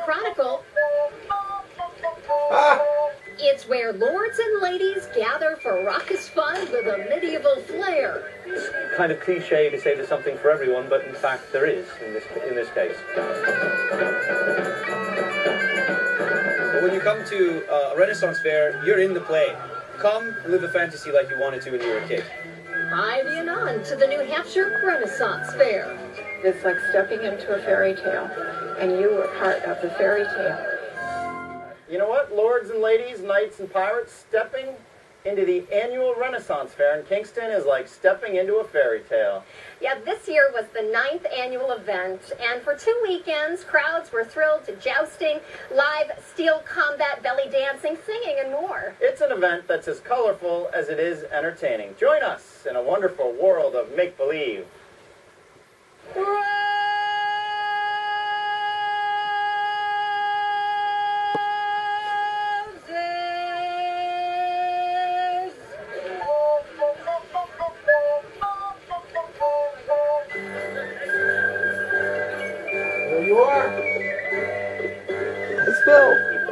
Chronicle. It's where lords and ladies gather for raucous fun with a medieval flair. It's kind of cliche to say there's something for everyone, but in fact there is in this case. But when you come to a Renaissance fair, you're in the play. Come live a fantasy like you wanted to when you were a kid. Ivy and on to the New Hampshire Renaissance Fair. It's like stepping into a fairy tale, and you were part of the fairy tale. You know what, lords and ladies, knights and pirates, stepping into the annual Renaissance Fair in Kingston is like stepping into a fairy tale. Yeah, this year was the 9th annual event, and for 2 weekends, crowds were thrilled to jousting, live steel combat, belly dancing, singing, and more. It's an event that's as colorful as it is entertaining. Join us in a wonderful world of make-believe.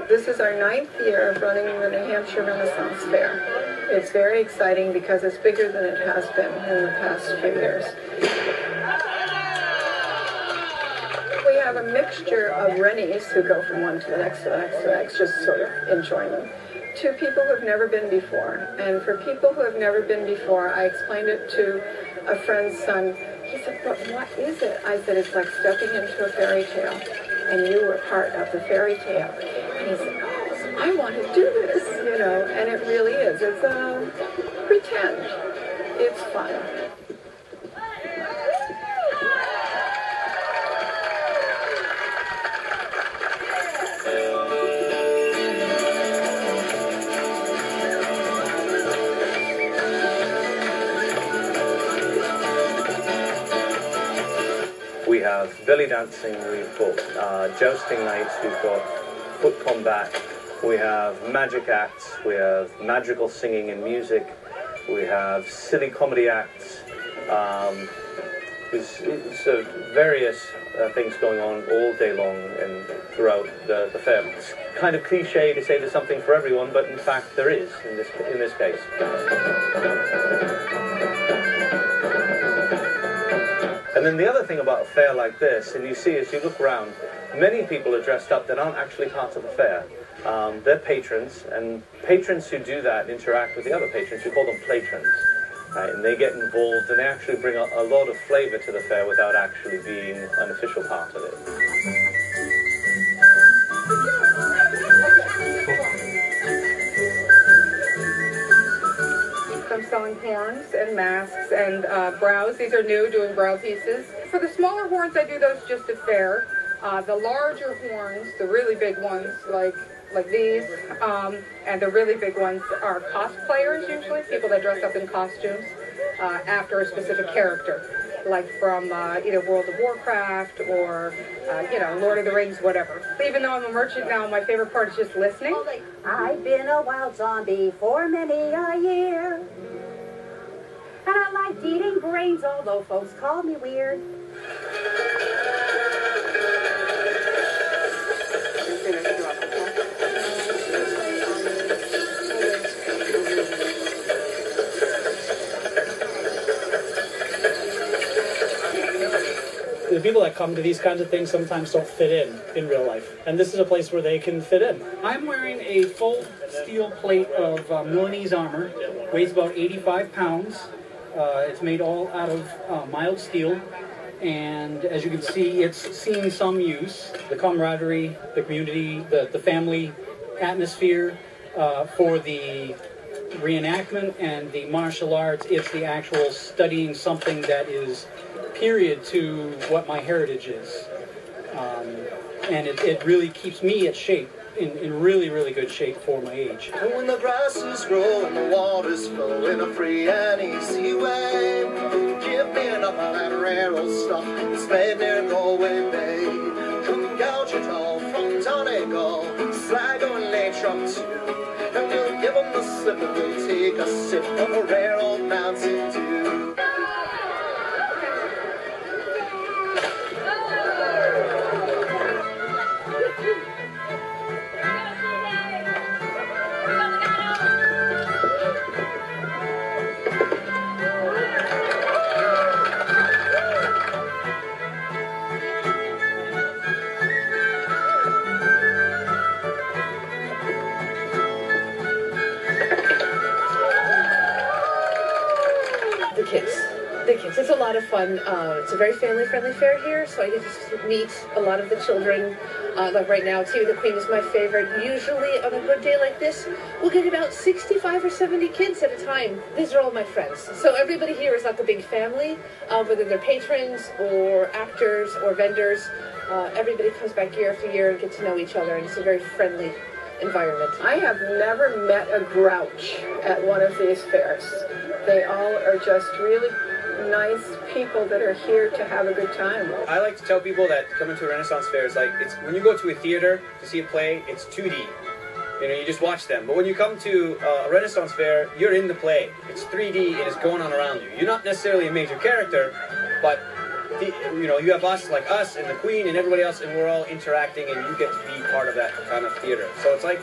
This is our 9th year of running the New Hampshire Renaissance Fair. It's very exciting because it's bigger than it has been in the past few years. We have a mixture of Rennies who go from one to the next, to the next, to the next, just sort of enjoying them, to people who have never been before. And for people who have never been before, I explained it to a friend's son. He said, "But what is it?" I said, "It's like stepping into a fairy tale, and you were part of the fairy tale." And he said, "Oh, I want to do this," you know, and it really is. It's pretend. It's fun. We have belly dancing, we've got jousting nights, we've got foot combat, we have magic acts, we have magical singing and music, we have silly comedy acts, there's various things going on all day long and throughout the fair. It's kind of cliche to say there's something for everyone, but in fact there is in this case. And then the other thing about a fair like this, and you see as you look around, many people are dressed up that aren't actually part of the fair. They're patrons, and patrons who do that interact with the other patrons. We call them patrons. Right? And they get involved, and they actually bring a lot of flavour to the fair without actually being an official part of it. I'm selling horns and masks and brows. These are new, doing brow pieces. For the smaller horns, I do those just at fair. The larger horns, the really big ones, like these, and the really big ones are cosplayers usually, people that dress up in costumes after a specific character, like from either World of Warcraft or, Lord of the Rings, whatever. Even though I'm a merchant now, my favorite part is just listening. I've been a wild zombie for many a year, and I liked eating brains, although folks call me weird. The people that come to these kinds of things sometimes don't fit in real life, and this is a place where they can fit in. I'm wearing a full steel plate of Milanese armor, weighs about 85 pounds. It's made all out of mild steel, and as you can see, it's seen some use. The camaraderie, the community, the family atmosphere for the reenactment and the martial arts, it's the actual studying something that is period to what my heritage is. And it really keeps me in shape, in really, really good shape for my age. And when the grasses grow and the waters flow in a free and easy way, give me enough of that rare old stuff that's made near Galway Bay. Come gouge it all from Donegal, Sligo and Leitrim too, and we'll give them the slip and we'll take a sip of a rare old Mountain Dew. of fun. It's a very family-friendly fair here, so I get to meet a lot of the children. Like right now, too, the Queen is my favorite. Usually, on a good day like this, we'll get about 65 or 70 kids at a time. These are all my friends. So everybody here is like a big family, whether they're patrons or actors or vendors. Everybody comes back year after year and get to know each other, and it's a very friendly environment. I have never met a grouch at one of these fairs. They all are just really nice people that are here to have a good time. I like to tell people that coming to a Renaissance Fair is like, it's when you go to a theater to see a play, it's 2D. You know, you just watch them. But when you come to a Renaissance Fair, you're in the play. It's 3D and it's going on around you. You're not necessarily a major character, but you know, you have like us and the Queen and everybody else, and we're all interacting, and you get to be part of that kind of theater. So it's like,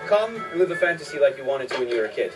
come live a fantasy like you wanted to when you were a kid.